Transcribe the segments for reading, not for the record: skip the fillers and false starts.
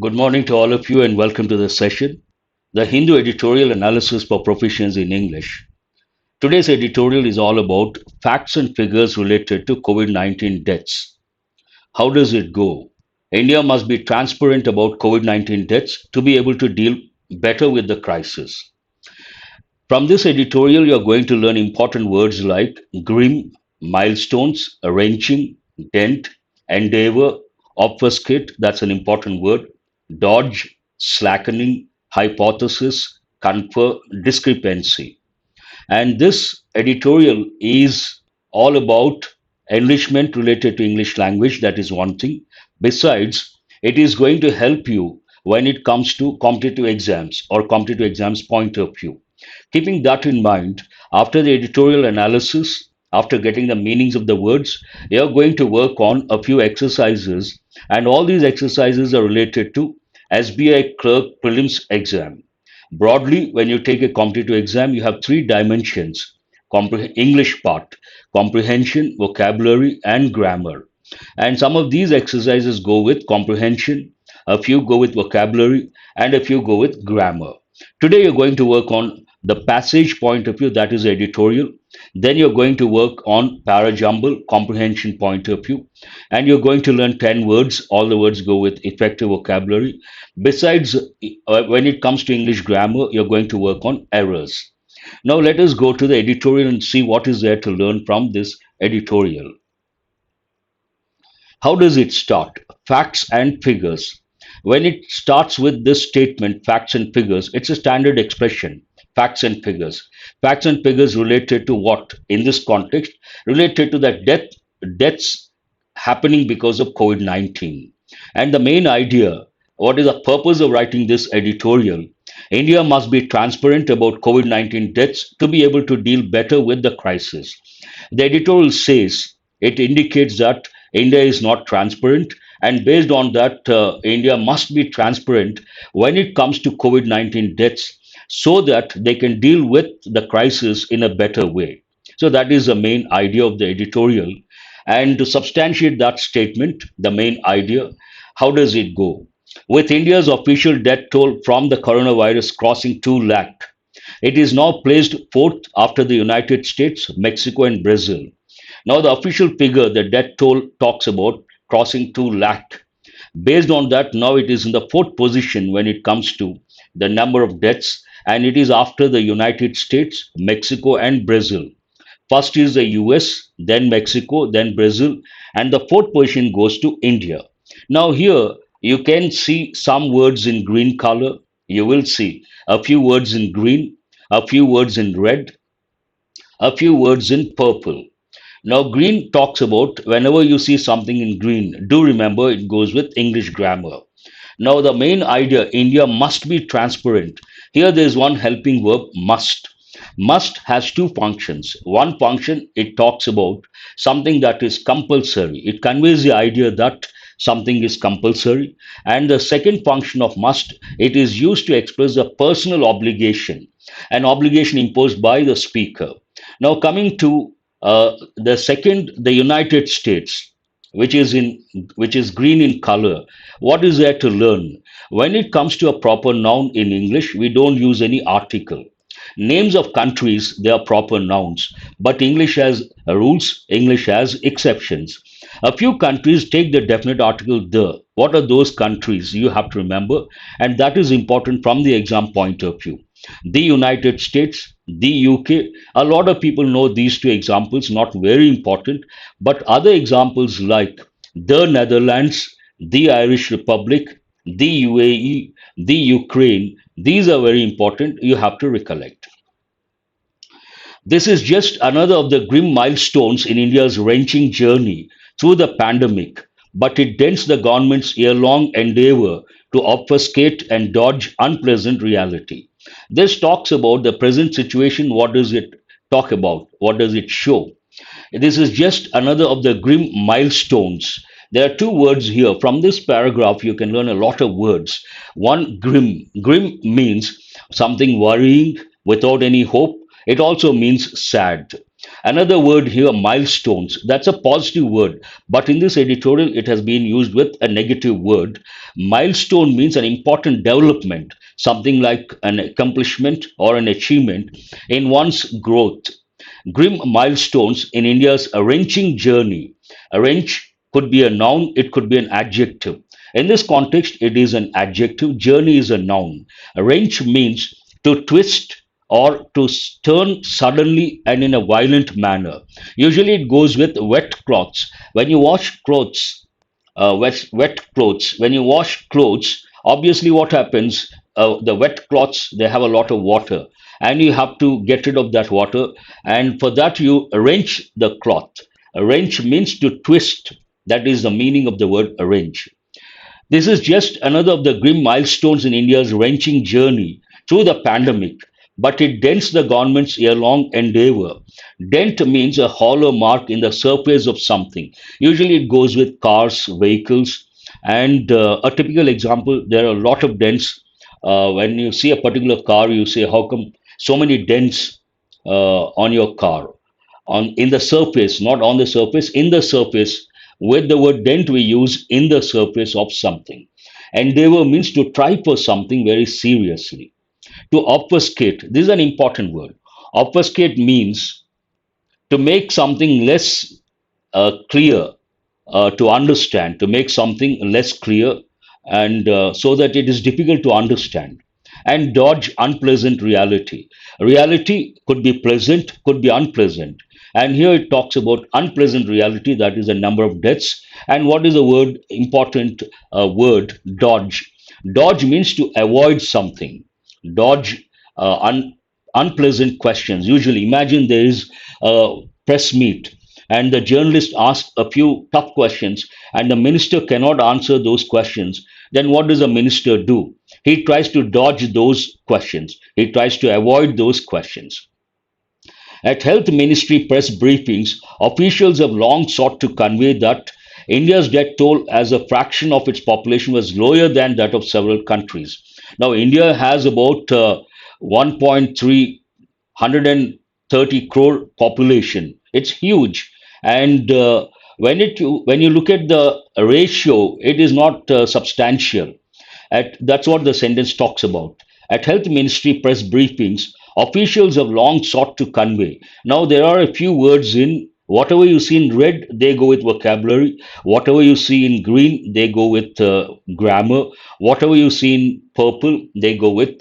Good morning to all of you and welcome to this session, the Hindu editorial analysis for proficiency in English. Today's editorial is all about facts and figures related to COVID 19 deaths. How does it go? India must be transparent about COVID 19 deaths to be able to deal better with the crisis. From this editorial, you're going to learn important words like grim, milestones, wrenching, dent, endeavor, obfuscate, that's an important word, dodge, slackening, hypothesis, confer, discrepancy. And this editorial is all about enrichment related to English language. That is one thing. Besides, it is going to help you when it comes to competitive exams or competitive exams point of view. Keeping that in mind, after the editorial analysis, after getting the meanings of the words, you're going to work on a few exercises, and all these exercises are related to SBI clerk prelims exam. Broadly, when you take a competitive exam, you have three dimensions: English part, comprehension, vocabulary, and grammar. And some of these exercises go with comprehension, a few go with vocabulary, and a few go with grammar. Today, you're going to work on the passage point of view, that is editorial. Then you're going to work on parajumble, comprehension point of view. And you're going to learn 10 words. All the words go with effective vocabulary. Besides, when it comes to English grammar, you're going to work on errors. Now, let us go to the editorial and see what is there to learn from this editorial. How does it start? Facts and figures. When it starts with this statement, facts and figures, it's a standard expression. Facts and figures. Facts and figures related to what? In this context, related to the deaths happening because of COVID 19. And the main idea, what is the purpose of writing this editorial? India must be transparent about COVID 19 deaths to be able to deal better with the crisis. The editorial says it indicates that India is not transparent, and based on that, India must be transparent when it comes to COVID 19 deaths so that they can deal with the crisis in a better way. So, that is the main idea of the editorial. And to substantiate that statement, the main idea, how does it go? With India's official death toll from the coronavirus crossing 2 lakh, it is now placed fourth after the United States, Mexico, and Brazil. Now, the official figure, the death toll, talks about crossing 2 lakh. Based on that, now it is in the fourth position when it comes to the number of deaths, and it is after the United States, Mexico, and Brazil. First is the US, then Mexico, then Brazil, and the fourth position goes to India. Now, here you can see some words in green color. You will see a few words in green, a few words in red, a few words in purple. Now, green talks about whenever you see something in green, do remember it goes with English grammar. Now, the main idea, India must be transparent. Here, there is one helping verb, must. Must has two functions. One function, it talks about something that is compulsory. It conveys the idea that something is compulsory. And the second function of must, it is used to express a personal obligation, an obligation imposed by the speaker. Now, coming to the second, the United States, which is green in color. What is there to learn? When it comes to a proper noun in English, we don't use any article. Names of countries, they are proper nouns, but English has rules, English has exceptions. A few countries take the definite article the. What are those countries? You have to remember, and that is important from the exam point of view. The United States, the UK, a lot of people know these two examples, not very important, but other examples like the Netherlands, the Irish Republic, the UAE, the Ukraine, these are very important. You have to recollect. This is just another of the grim milestones in India's wrenching journey through the pandemic, but it dents the government's year long endeavor to obfuscate and dodge unpleasant reality. This talks about the present situation. What does it talk about? What does it show? This is just another of the grim milestones. There are two words here. From this paragraph, you can learn a lot of words. One, grim. Grim means something worrying, without any hope. It also means sad. Another word here, milestones. That's a positive word, but in this editorial, it has been used with a negative word. Milestone means an important development, something like an accomplishment or an achievement in one's growth. Grim milestones in India's wrenching journey. A wrench could be a noun, it could be an adjective. In this context, it is an adjective. Journey is a noun. A wrench means to twist or to turn suddenly and in a violent manner. Usually, it goes with wet cloths. When you wash clothes, wet clothes. When you wash clothes, obviously what happens, the wet cloths, they have a lot of water and you have to get rid of that water. And for that, you arrange the cloth. Arrange means to twist. That is the meaning of the word arrange. This is just another of the grim milestones in India's wrenching journey through the pandemic, but it dents the government's year long endeavor. Dent means a hollow mark in the surface of something. Usually it goes with cars, vehicles, and a typical example, there are a lot of dents. When you see a particular car, you say, how come so many dents on your car? On in the surface, not on the surface, in the surface. With the word dent, we use in the surface of something. Endeavor means to try for something very seriously. To obfuscate, this is an important word. Obfuscate means to make something less clear to understand, to make something less clear, and so that it is difficult to understand. And dodge unpleasant reality. Reality could be pleasant, could be unpleasant. And here it talks about unpleasant reality, that is a number of deaths. And what is the word, important word, dodge? Dodge means to avoid something. Dodge unpleasant questions. Usually, imagine there is a press meet and the journalist asks a few tough questions and the minister cannot answer those questions. Then what does a minister do? He tries to dodge those questions. He tries to avoid those questions. At Health Ministry press briefings, officials have long sought to convey that India's death toll as a fraction of its population was lower than that of several countries. Now, India has about 1.3 crore population. It's huge, and when you look at the ratio, it is not substantial. That's what the sentence talks about. At Health Ministry press briefings, officials have long sought to convey. Now, there are a few words in whatever you see in red, they go with vocabulary. Whatever you see in green, they go with grammar. Whatever you see in purple, they go with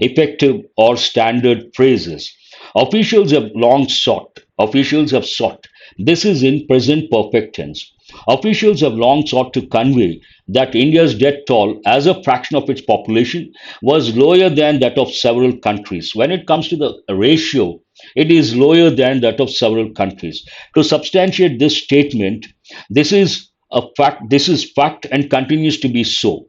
effective or standard phrases. Officials have long sought. Officials have sought. This is in present perfect tense. Officials have long sought to convey that India's death toll as a fraction of its population was lower than that of several countries. When it comes to the ratio, it is lower than that of several countries. To substantiate this statement, this is a fact, this is fact and continues to be so.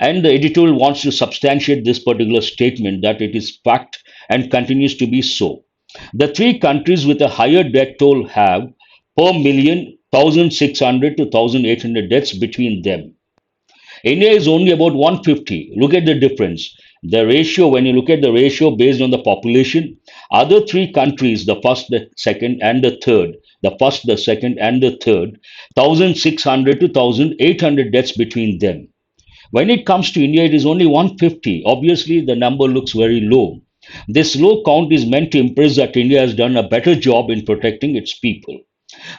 And the editorial wants to substantiate this particular statement that it is fact and continues to be so. The three countries with a higher death toll have per million 1,600 to 1,800 deaths between them. India is only about 150. Look at the difference. The ratio, when you look at the ratio based on the population, other three countries, the first, the second, and the third, the first, the second, and the third, 1,600 to 1,800 deaths between them. When it comes to India, it is only 150. Obviously, the number looks very low. This low count is meant to impress that India has done a better job in protecting its people.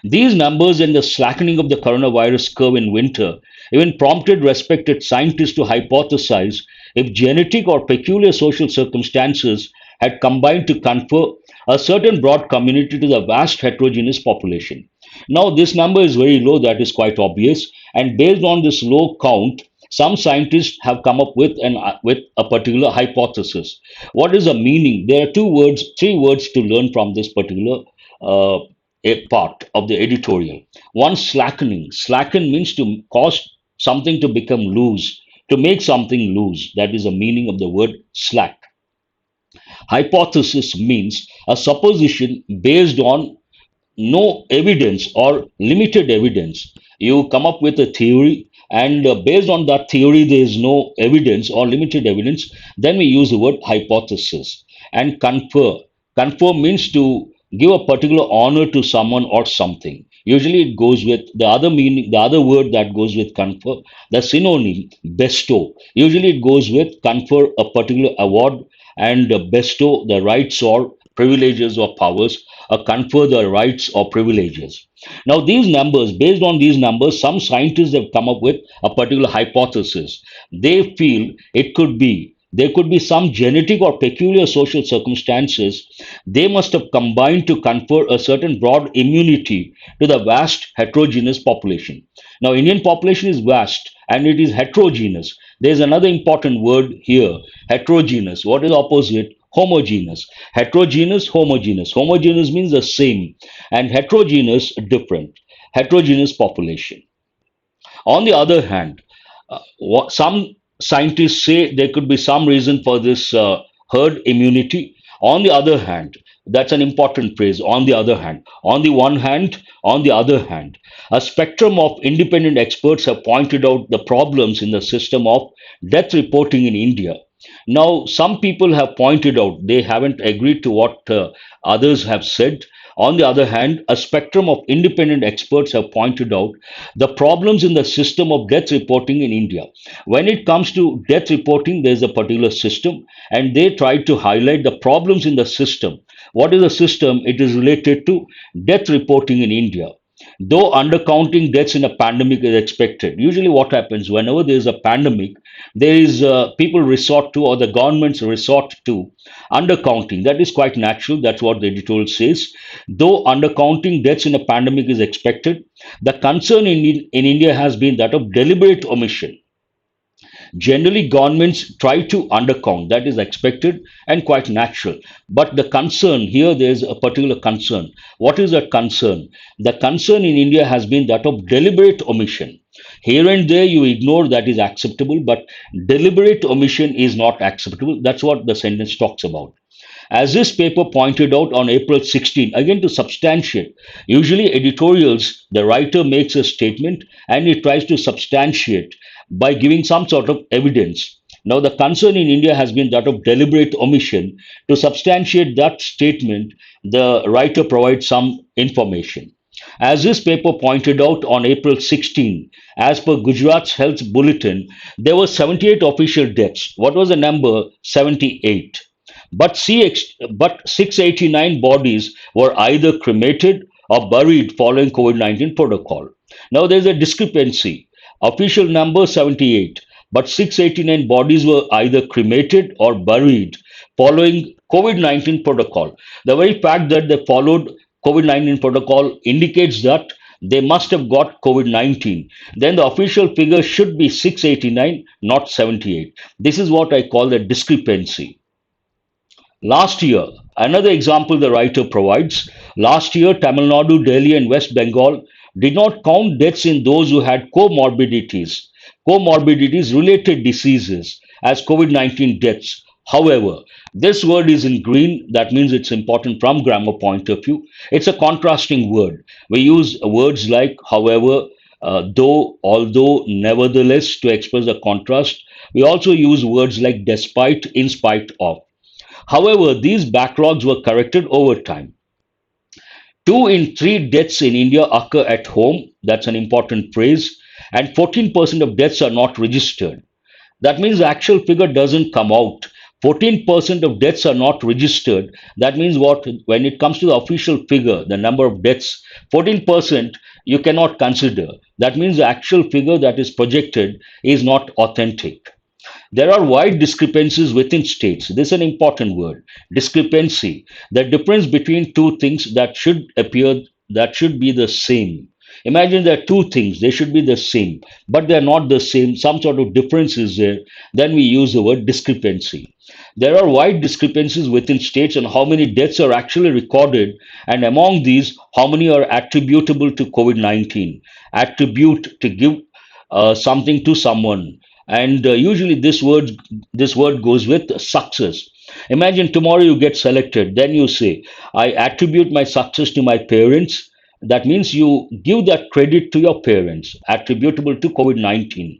These numbers and the slackening of the coronavirus curve in winter even prompted respected scientists to hypothesize if genetic or peculiar social circumstances had combined to confer a certain broad community to the vast heterogeneous population. Now, this number is very low, that is quite obvious, and based on this low count, some scientists have come up with a particular hypothesis. What is the meaning? There are three words to learn from this particular uh, a part of the editorial. One, slackening. Slacken means to cause something to become loose, to make something loose. That is the meaning of the word slack. Hypothesis means a supposition based on no evidence or limited evidence. You come up with a theory, and based on that theory, there is no evidence or limited evidence. Then we use the word hypothesis. And confer. Confer means to give a particular honor to someone or something. Usually it goes with the other meaning, the other word that goes with confer, the synonym bestow. Usually it goes with confer a particular award and bestow the rights or privileges or powers, confer the rights or privileges. Now, these numbers, based on these numbers, some scientists have come up with a particular hypothesis. They feel it could be there could be some genetic or peculiar social circumstances. They must have combined to confer a certain broad immunity to the vast heterogeneous population. Now, Indian population is vast and it is heterogeneous. There is another important word here, heterogeneous. What is opposite? Homogeneous. Heterogeneous, homogeneous. Homogeneous means the same, and heterogeneous, different. Heterogeneous population. On the other hand, some scientists say there could be some reason for this herd immunity. On the other hand, that's an important phrase. On the other hand, on the other hand, a spectrum of independent experts have pointed out the problems in the system of death reporting in India. Now, some people have pointed out they haven't agreed to what others have said. On the other hand, a spectrum of independent experts have pointed out the problems in the system of death reporting in India. When it comes to death reporting, there's a particular system, and they try to highlight the problems in the system. What is the system? It is related to death reporting in India. Though undercounting deaths in a pandemic is expected, usually what happens whenever there is a pandemic, there is people resort to or the governments resort to undercounting. That is quite natural. That's what the editorial says. Though undercounting deaths in a pandemic is expected, the concern in India has been that of deliberate omission. Generally, governments try to undercount, that is expected and quite natural. But the concern here, there is a particular concern. What is that concern? The concern in India has been that of deliberate omission. Here and there, you ignore that is acceptable, but deliberate omission is not acceptable. That's what the sentence talks about. As this paper pointed out on April 16, again to substantiate, usually editorials, the writer makes a statement and he tries to substantiate by giving some sort of evidence. Now, the concern in India has been that of deliberate omission. To substantiate that statement, the writer provides some information. As this paper pointed out on April 16, as per Gujarat's health bulletin, there were 78 official deaths. What was the number? 78. But 689 bodies were either cremated or buried following COVID 19 protocol. Now there's a discrepancy. Official number 78, but 689 bodies were either cremated or buried following COVID 19 protocol. The very fact that they followed COVID 19 protocol indicates that they must have got COVID 19. Then the official figure should be 689, not 78. This is what I call the discrepancy. Last year, another example the writer provides. Last year, Tamil Nadu, Delhi, and West Bengal did not count deaths in those who had comorbidities related diseases as COVID 19 deaths. However, this word is in green. That means it's important from grammar point of view. It's a contrasting word. We use words like however, though, although, nevertheless to express a contrast. We also use words like despite, in spite of. However, these backlogs were corrected over time. Two in three deaths in India occur at home. That's an important phrase. And 14% of deaths are not registered. That means the actual figure doesn't come out. 14% of deaths are not registered. That means what? When it comes to the official figure, the number of deaths, 14% you cannot consider. That means the actual figure that is projected is not authentic. There are wide discrepancies within states. This is an important word. Discrepancy. The difference between two things that should appear, that should be the same. Imagine there are two things, they should be the same, but they're not the same. Some sort of difference is there. Then we use the word discrepancy. There are wide discrepancies within states on how many deaths are actually recorded, and among these, how many are attributable to COVID 19. Attribute to give something to someone, and usually this word goes with success. Imagine tomorrow you get selected, then you say, I attribute my success to my parents. That means you give that credit to your parents, attributable to COVID 19.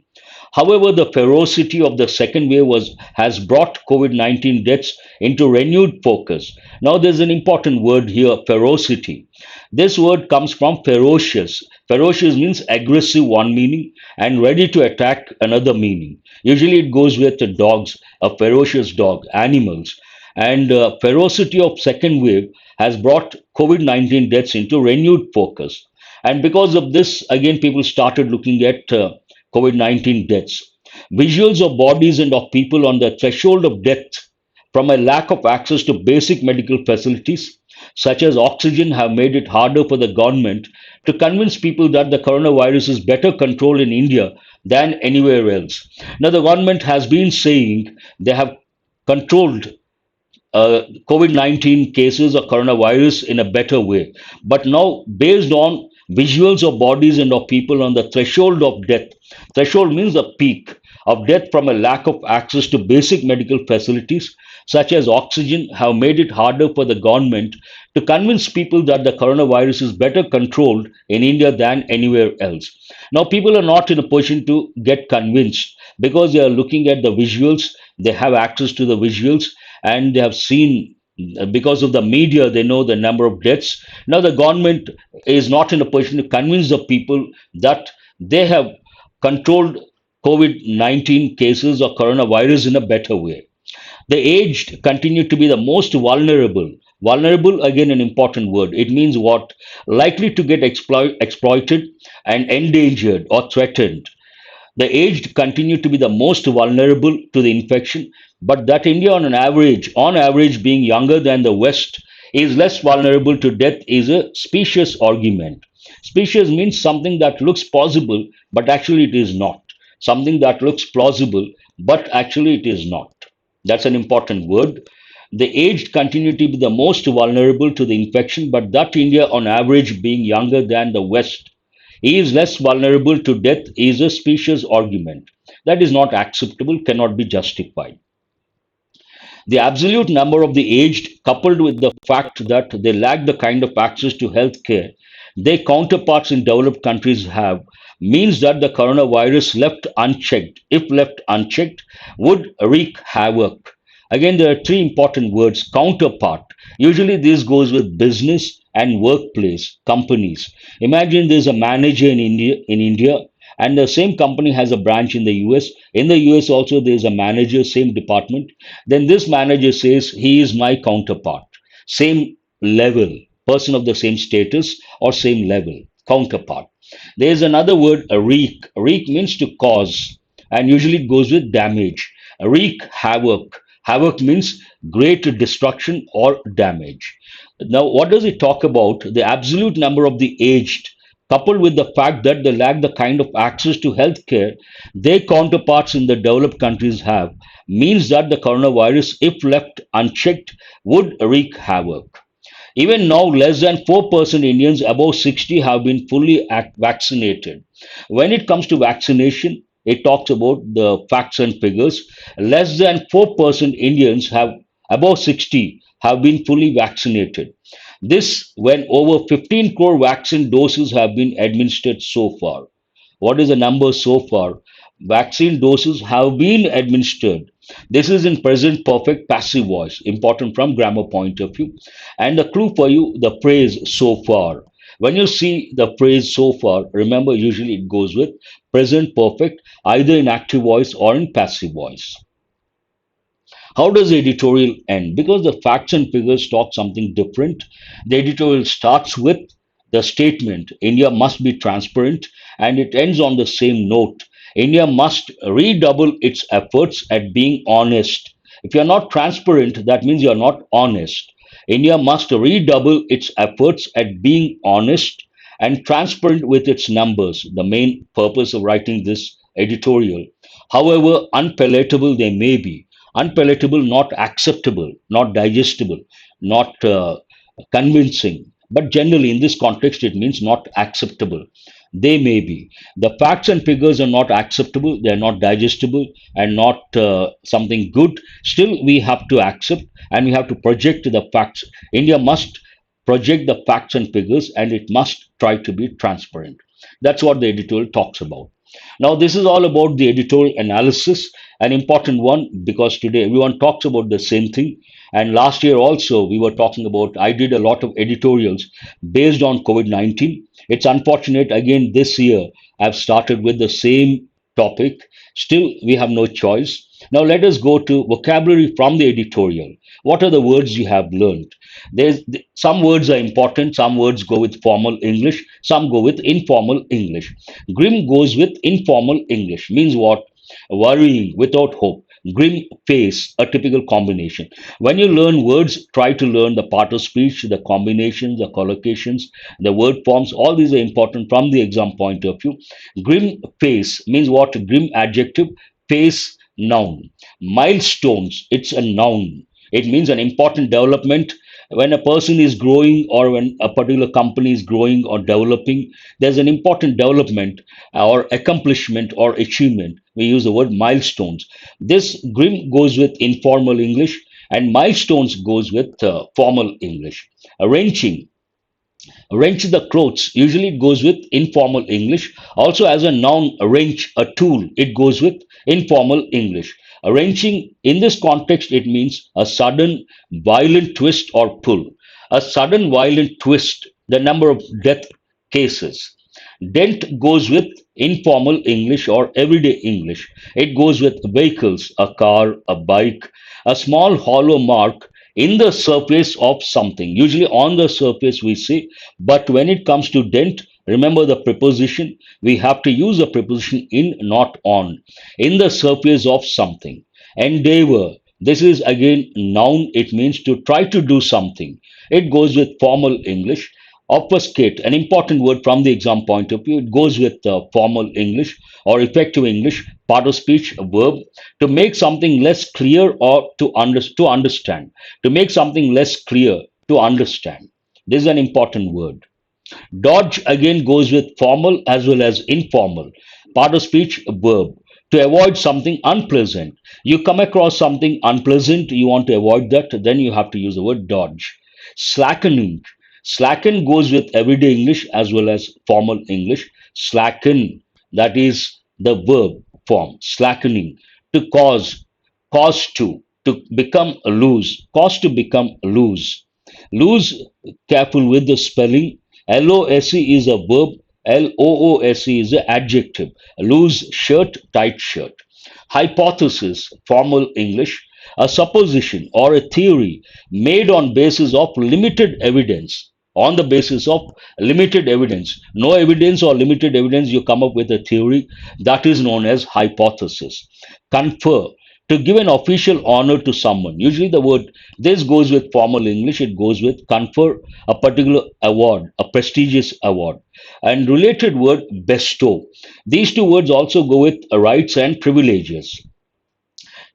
However, the ferocity of the second wave has brought COVID 19 deaths into renewed focus. Now, there's an important word here, ferocity. This word comes from ferocious. Ferocious means aggressive, one meaning, and ready to attack, another meaning. Usually, it goes with the dogs, a ferocious dog, animals. And ferocity of second wave has brought COVID 19 deaths into renewed focus. And because of this, again, people started looking at COVID 19 deaths. Visuals of bodies and of people on the threshold of death from a lack of access to basic medical facilities, such as oxygen, have made it harder for the government to convince people that the coronavirus is better controlled in India than anywhere else. Now, the government has been saying they have controlled COVID 19 cases or coronavirus in a better way. But now, based on visuals of bodies and of people on the threshold of death, threshold means the peak of death from a lack of access to basic medical facilities such as oxygen, have made it harder for the government to convince people that the coronavirus is better controlled in India than anywhere else. Now, people are not in a position to get convinced because they are looking at the visuals, they have access to the visuals, and they have seen, because of the media, they know the number of deaths. Now, the government is not in a position to convince the people that they have controlled COVID 19 cases or coronavirus in a better way. The aged continue to be the most vulnerable. Vulnerable, again, an important word. It means what? Likely to get exploited and endangered or threatened. The aged continue to be the most vulnerable to the infection, but that India, on average, being younger than the West, is less vulnerable to death is a specious argument. Specious means something that looks possible, but actually it is not. Something that looks plausible, but actually it is not. That's an important word. The aged continue to be the most vulnerable to the infection, but that India, on average, being younger than the West, is less vulnerable to death is a specious argument. That is not acceptable, cannot be justified. The absolute number of the aged, coupled with the fact that they lack the kind of access to health care their counterparts in developed countries have, means that the coronavirus, left unchecked, if left unchecked, would wreak havoc. Again, there are three important words: counterpart. Usually, this goes with business and workplace, companies. Imagine there's a manager in India, and the same company has a branch in the US. In the US also there's a manager, same department. Then this manager says he is my counterpart, same level, person of the same status or same level, counterpart. There's another word, a wreak. Wreak means to cause, and usually it goes with damage. Wreak havoc. Havoc means great destruction or damage. Now, what does it talk about? The absolute number of the aged, coupled with the fact that they lack the kind of access to healthcare their counterparts in the developed countries have, means that the coronavirus, if left unchecked, would wreak havoc. Even now, less than 4% Indians above 60 have been fully vaccinated. When it comes to vaccination, it talks about the facts and figures. Less than 4% Indians have above 60 have been fully vaccinated. This when over 15 crore vaccine doses have been administered so far. What is the number so far? Vaccine doses have been administered. This is in present perfect passive voice, important from grammar point of view. And the clue for you, the phrase so far. When you see the phrase so far, remember usually it goes with present perfect, either in active voice or in passive voice. How does the editorial end? Because the facts and figures talk something different. The editorial starts with the statement India must be transparent, and it ends on the same note. India must redouble its efforts at being honest. If you're not transparent, that means you're not honest. India must redouble its efforts at being honest and transparent with its numbers, the main purpose of writing this editorial. However unpalatable they may be, unpalatable, not acceptable, not digestible, not convincing. But generally, in this context, it means not acceptable. They may be. The facts and figures are not acceptable, they are not digestible, and not something good. Still, we have to accept and we have to project the facts. India must project the facts and figures and it must try to be transparent. That's what the editorial talks about. Now, this is all about the editorial analysis, an important one because today everyone talks about the same thing. And last year also, we were talking about, I did a lot of editorials based on COVID 19. It's unfortunate, again, this year I've started with the same topic. Still, we have no choice. Now, let us go to vocabulary from the editorial. What are the words you have learned? Some words are important, some words go with formal English, some go with informal English. Grim goes with informal English. Means what? Worrying, without hope. Grim face, a typical combination. When you learn words, try to learn the part of speech, the combinations, the collocations, the word forms. All these are important from the exam point of view. Grim face means what? Grim adjective, face noun. Milestones, it's a noun. It means an important development. When a person is growing or when a particular company is growing or developing, there's an important development or accomplishment or achievement. We use the word milestones. This grim goes with informal English and milestones goes with formal English. Arranging, wrench the clothes, usually it goes with informal English. Also, as a noun, wrench, a tool, it goes with informal English. Wrenching, in this context, it means a sudden violent twist or pull. A sudden violent twist, the number of death cases. Dent goes with informal English or everyday English. It goes with vehicles, a car, a bike, a small hollow mark in the surface of something. Usually on the surface we say, but when it comes to dent, remember the preposition. We have to use the preposition in, not on. In the surface of something. Endeavor. This is again noun. It means to try to do something. It goes with formal English. Obfuscate, an important word from the exam point of view. It goes with formal English or effective English, part of speech, a verb, to make something less clear or to understand. To make something less clear, to understand. This is an important word. Dodge again goes with formal as well as informal. Part of speech, a verb. To avoid something unpleasant. You come across something unpleasant, you want to avoid that, then you have to use the word dodge. Slackening. Slacken goes with everyday English as well as formal English. Slacken, that is the verb form. Slackening. To cause, cause to become loose, cause to become loose. Loose, careful with the spelling. LOSE is a verb, LOOSE is an adjective. Loose shirt, tight shirt. Hypothesis, formal English, a supposition or a theory made on basis of limited evidence. On the basis of limited evidence, no evidence or limited evidence, you come up with a theory that is known as hypothesis. Confer, to give an official honor to someone. Usually, the word this goes with formal English, it goes with confer, a particular award, a prestigious award. And related word bestow. These two words also go with rights and privileges.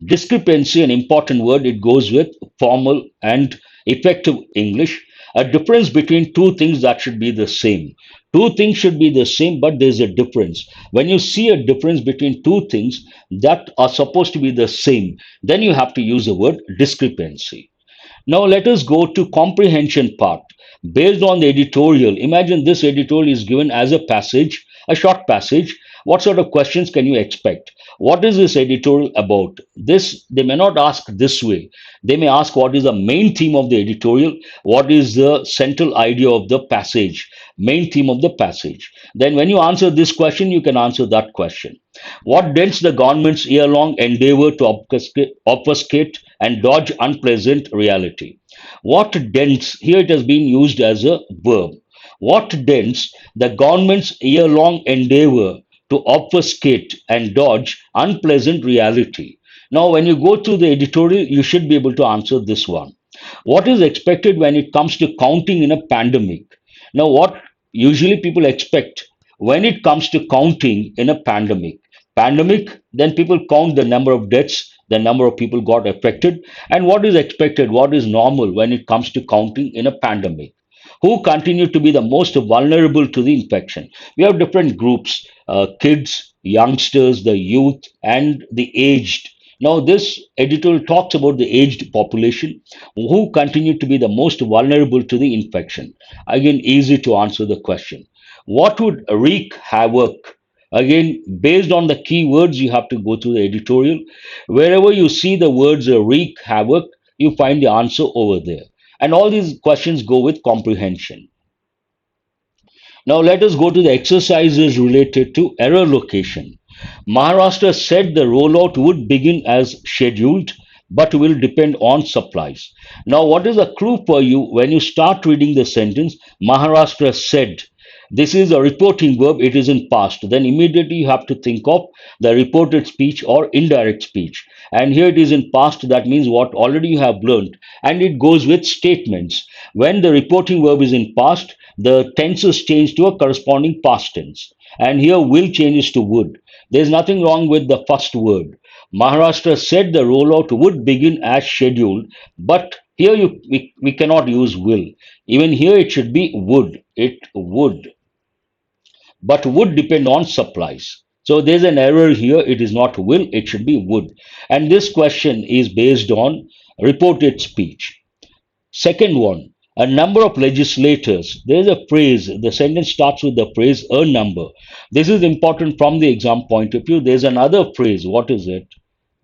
Discrepancy, an important word, it goes with formal and effective English. A difference between two things that should be the same. Two things should be the same, but there's a difference. When you see a difference between two things that are supposed to be the same, then you have to use the word discrepancy. Now let us go to comprehension part. Based on the editorial, imagine this editorial is given as a passage, a short passage. What sort of questions can you expect? What is this editorial about? This they may not ask this way. They may ask what is the main theme of the editorial, what is the central idea of the passage, main theme of the passage. Then when you answer this question, you can answer that question. What dents the government's year-long endeavor to obfuscate and dodge unpleasant reality? What dents, here it has been used as a verb. What dents the government's year-long endeavor to obfuscate and dodge unpleasant reality? Now, when you go through the editorial, you should be able to answer this one. What is expected when it comes to counting in a pandemic? Now, what usually people expect when it comes to counting in a pandemic? Pandemic, then people count the number of deaths, the number of people got affected, and what is expected, what is normal when it comes to counting in a pandemic. Who continue to be the most vulnerable to the infection? We have different groups, kids, youngsters, the youth, and the aged. Now, this editorial talks about the aged population who continue to be the most vulnerable to the infection. Again, easy to answer the question. What would wreak havoc? Again, based on the keywords, you have to go to the editorial. Wherever you see the words wreak havoc, you find the answer over there. And all these questions go with comprehension. Now let us go to the exercises related to error location. Maharashtra said the rollout would begin as scheduled but will depend on supplies. Now, what is a clue for you when you start reading the sentence? Maharashtra said. This is a reporting verb, it is in past. Then immediately you have to think of the reported speech or indirect speech. And here it is in past, that means what already you have learned. And it goes with statements. When the reporting verb is in past, the tenses change to a corresponding past tense. And here will changes to would. There's nothing wrong with the first word. Maharashtra said the rollout would begin as scheduled, but here we cannot use will. Even here it should be would. It would, but would depend on supplies. So there's an error here. It is not will, it should be would. And this question is based on reported speech. Second one, a number of legislators. There's a phrase, the sentence starts with the phrase a number. This is important from the exam point of view. There's another phrase. What is it?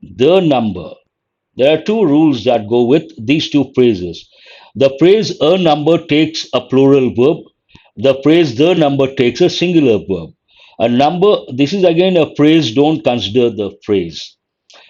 The number. There are two rules that go with these two phrases. The phrase a number takes a plural verb. The phrase the number takes a singular verb. A number, this is again a phrase, don't consider the phrase.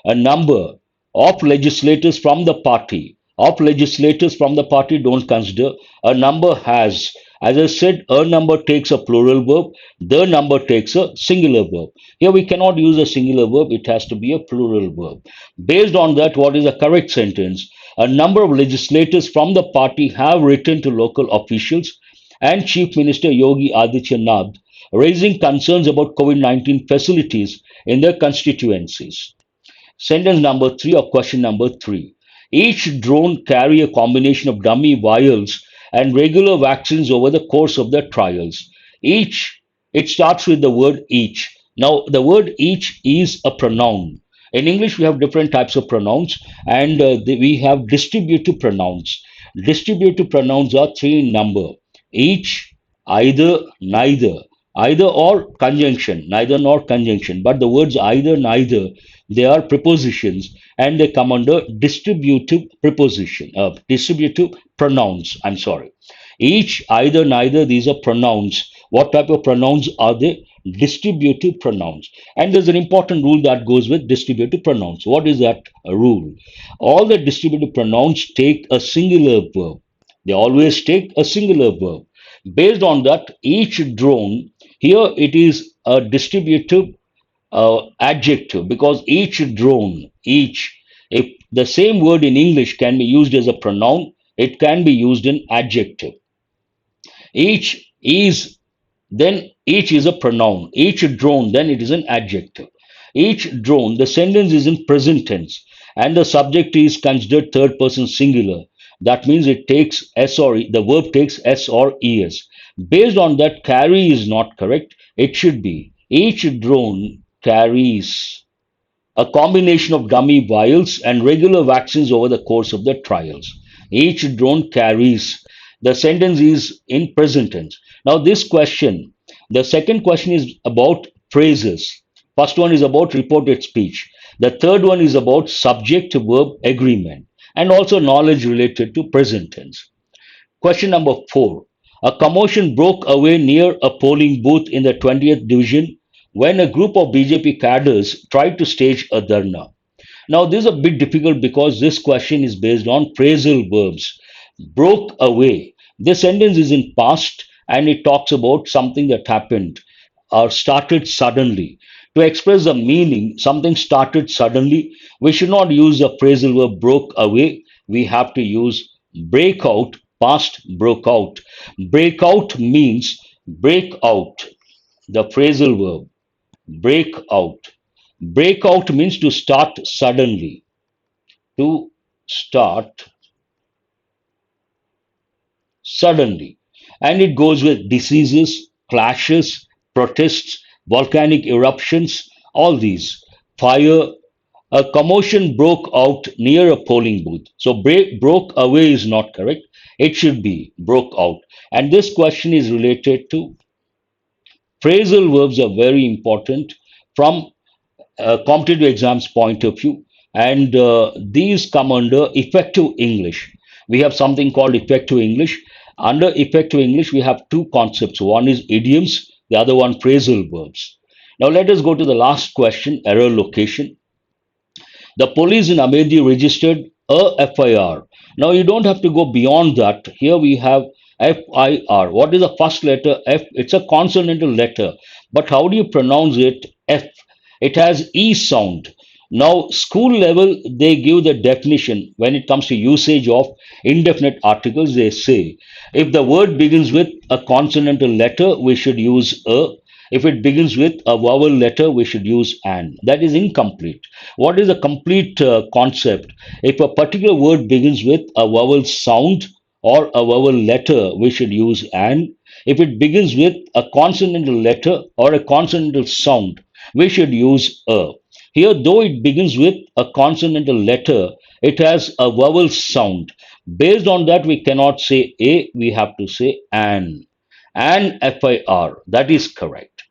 A number of legislators from the party. Of legislators from the party, don't consider. A number has. As I said, a number takes a plural verb, the number takes a singular verb. Here we cannot use a singular verb, it has to be a plural verb. Based on that, what is a correct sentence? A number of legislators from the party have written to local officials and Chief Minister Yogi Adityanath raising concerns about COVID 19 facilities in their constituencies. Sentence number three or question number three. Each drone carry a combination of dummy vials and regular vaccines over the course of the trials. Each, it starts with the word each. Now, the word each is a pronoun. In English, we have different types of pronouns, and we have distributive pronouns. Distributive pronouns are three in number: each, either, neither. Either or conjunction, neither nor conjunction. But the words either, neither, they are prepositions and they come under distributive preposition, distributive pronouns. I'm sorry. Each, either, neither, these are pronouns. What type of pronouns are they? Distributive pronouns. And there's an important rule that goes with distributive pronouns. What is that rule? All the distributive pronouns take a singular verb. They always take a singular verb. Based on that, each drone, here it is a distributive adjective because each drone, each, if the same word in English can be used as a pronoun, it can be used in adjective. Each is, then each is a pronoun. Each drone, then it is an adjective. Each drone, the sentence is in present tense and the subject is considered third person singular. That means it takes S or E, the verb takes S or ES. Based on that, carry is not correct. It should be each drone carries a combination of dummy vials and regular vaccines over the course of the trials. Each drone carries. The sentence is in present tense. Now, this question, the second question is about phrases. First one is about reported speech. The third one is about subject verb agreement and also knowledge related to present tense. Question number four. A commotion broke away near a polling booth in the 20th division when a group of BJP cadres tried to stage a dharna. Now, this is a bit difficult because this question is based on phrasal verbs. Broke away. This sentence is in past and it talks about something that happened or started suddenly. To express the meaning, something started suddenly, we should not use the phrasal verb broke away. We have to use break out, past broke out. Break out means break out, the phrasal verb. Break out. Break out means to start suddenly. To start suddenly. And it goes with diseases, clashes, protests, volcanic eruptions, all these. Fire, a commotion broke out near a polling booth. So broke away is not correct. It should be broke out. And this question is related to Phrasal verbs are very important from competitive exams point of view, and these come under effective English. We have something called effective English. Under effective English, we have two concepts. One is idioms, the other one phrasal verbs. Now let us go to the last question, error location. The police in Amedi registered a FIR. Now you don't have to go beyond that. Here we have FIR. What is the first letter? F. It's a consonantal letter. But how do you pronounce it? F. It has E sound. Now, school level, they give the definition when it comes to usage of indefinite articles. They say if the word begins with a consonantal letter, we should use a. If it begins with a vowel letter, we should use an. That is incomplete. What is a complete concept? If a particular word begins with a vowel sound or a vowel letter, we should use an. If it begins with a consonantal letter or a consonantal sound, we should use a. Here, though it begins with a consonantal letter, it has a vowel sound. Based on that, we cannot say a, we have to say an. An FIR, that is correct,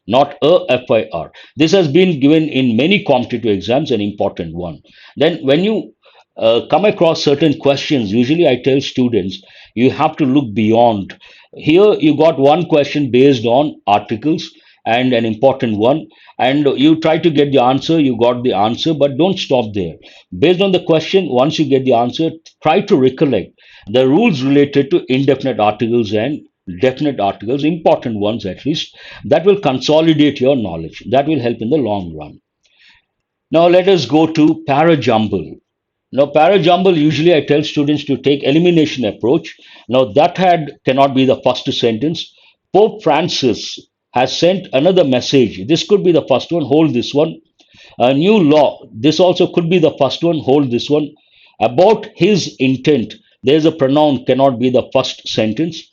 not a FIR. This has been given in many competitive exams, an important one. Then, when you come across certain questions, usually I tell students you have to look beyond. Here, you got one question based on articles and an important one, and you try to get the answer, you got the answer, but don't stop there. Based on the question, once you get the answer, try to recollect the rules related to indefinite articles and definite articles, important ones at least. That will consolidate your knowledge. That will help in the long run. Now let us go to parajumble. Now parajumble, usually I tell students to take elimination approach. Now that had cannot be the first sentence. Pope Francis has sent another message. This could be the first one. Hold this one. A new law. This also could be the first one. Hold this one. About his intent. There's a pronoun cannot be the first sentence,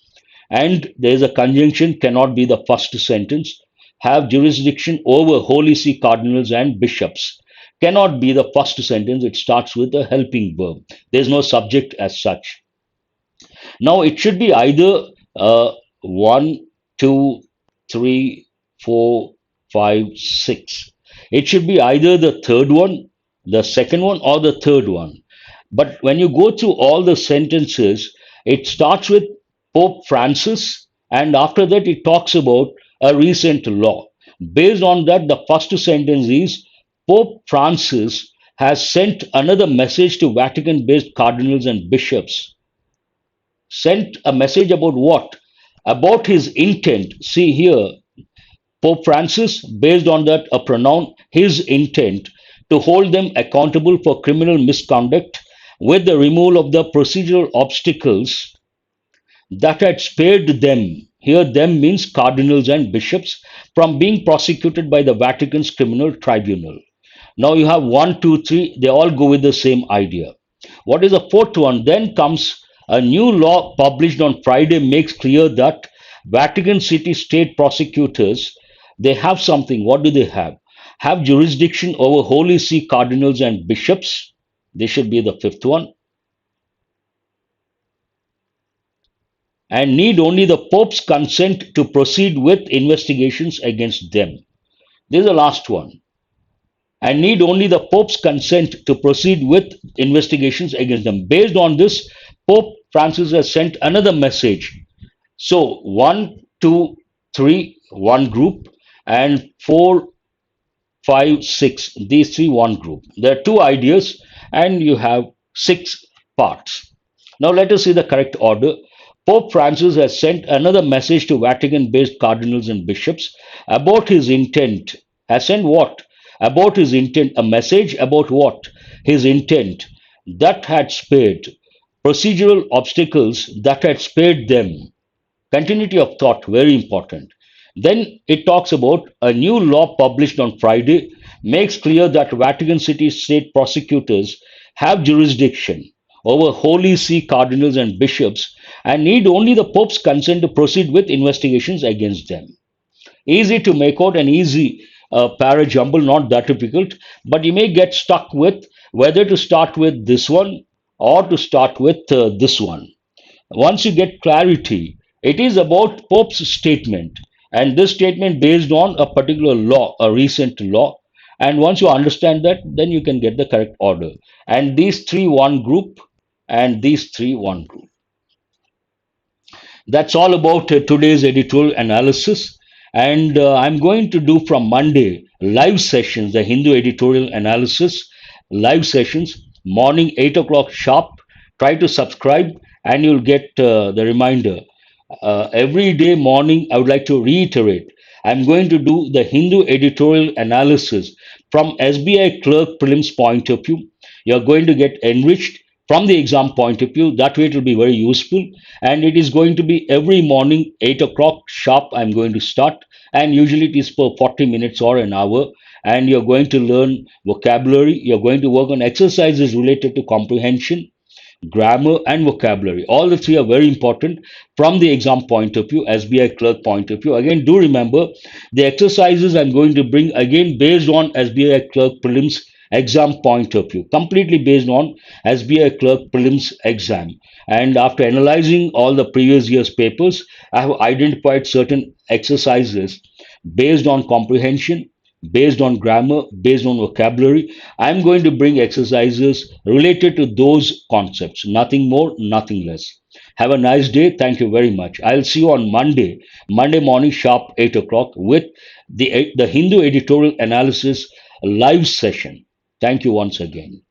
and there is a conjunction cannot be the first sentence. Have jurisdiction over Holy See cardinals and bishops cannot be the first sentence. It starts with a helping verb. There's no subject as such. Now it should be either 1, 2, 3, 4, 5, 6. It should be either the third one, the second one, or the third one. But when you go through all the sentences, it starts with Pope Francis, and after that, it talks about a recent law. Based on that, the first sentence is Pope Francis has sent another message to Vatican based cardinals and bishops. Sent a message about what? About his intent. See here, Pope Francis, based on that, a pronoun, his intent to hold them accountable for criminal misconduct with the removal of the procedural obstacles that had spared them. Here, them means cardinals and bishops from being prosecuted by the Vatican's criminal tribunal. Now you have one, two, three, they all go with the same idea. What is the fourth one? Then comes a new law published on Friday makes clear that Vatican City state prosecutors, they have something. What do they have? Have jurisdiction over Holy See cardinals and bishops. This should be the fifth one. And need only the Pope's consent to proceed with investigations against them. This is the last one. And need only the Pope's consent to proceed with investigations against them. Based on this, Pope Francis has sent another message. So 1, 2, 3, one group, and 4, 5, 6, these three, one group. There are two ideas, and you have 6 parts. Now let us see the correct order. Pope Francis has sent another message to Vatican based cardinals and bishops about his intent. Has sent what? About his intent. A message about what? His intent that had spared. Procedural obstacles that had spared them. Continuity of thought, very important. Then it talks about a new law published on Friday makes clear that Vatican City state prosecutors have jurisdiction over Holy See cardinals and bishops and need only the Pope's consent to proceed with investigations against them. Easy to make out and easy parajumble, not that difficult, but you may get stuck with whether to start with this one or to start with this one. Once you get clarity, it is about Pope's statement. And this statement based on a particular law, a recent law. And once you understand that, then you can get the correct order. And these three one group, and these three one group. That's all about today's editorial analysis. And I'm going to do from Monday live sessions, the Hindu editorial analysis, live sessions, morning 8 o'clock sharp. Try to subscribe and you'll get the reminder. Every day morning, I would like to reiterate I'm going to do the Hindu editorial analysis from SBI clerk prelims point of view. You're going to get enriched from the exam point of view. That way, it will be very useful. And it is going to be every morning, 8 o'clock sharp. I'm going to start. And usually, it is for 40 minutes or an hour. And you're going to learn vocabulary. You're going to work on exercises related to comprehension, grammar, and vocabulary. All the three are very important from the exam point of view, SBI clerk point of view. Again, do remember the exercises I'm going to bring again based on SBI clerk prelims exam point of view, completely based on SBI clerk prelims exam. And after analyzing all the previous year's papers, I have identified certain exercises based on comprehension, based on grammar, based on vocabulary. I'm going to bring exercises related to those concepts, nothing more, nothing less. Have a nice day. Thank you very much. I'll see you on Monday, Monday morning, sharp 8 o'clock, with the Hindu editorial analysis live session. Thank you once again.